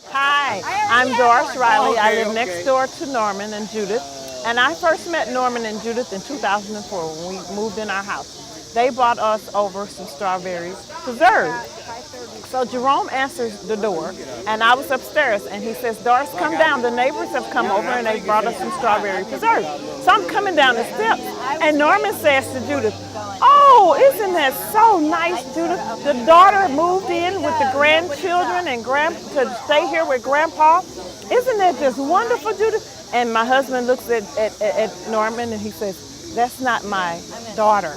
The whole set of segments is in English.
Hi, I'm Doris Riley. I live next door to Norman and Judith. And I first met Norman and Judith in 2004 when we moved in our house. They brought us over some strawberries preserved. So Jerome answers the door, and I was upstairs, and he says, Doris, come down. The neighbors have come over, and they brought us some strawberry preserves. So I'm coming down the steps, and Norman says to Judith, oh, isn't that so nice, Judith? The daughter moved in with the grandchildren and to stay here with Grandpa. Isn't that just wonderful, Judith? And my husband looks at Norman, and he says, that's not my daughter.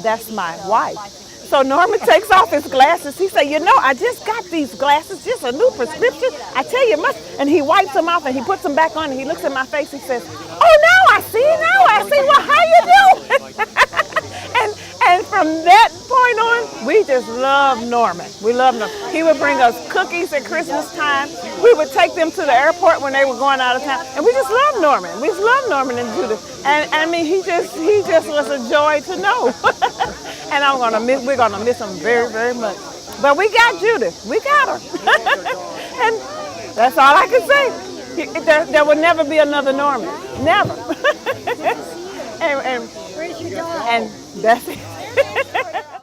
That's my wife. So Norman takes off his glasses. He said, you know, I just got these glasses, just a new prescription. I tell you, and he wipes them off and he puts them back on and he looks at my face. He says, oh, now I see. Well, how you doing? and from that point on, we just love Norman. We love him. He would bring us cookies at Christmas time. We would take them to the airport when they were going out of town. And we just love Norman. We just love Norman and Judith. And I mean, he just was a joy to know. And we're gonna miss him very, very much. But we got Judith. We got her. And that's all I can say. There will never be another Norman. Never. and that's it.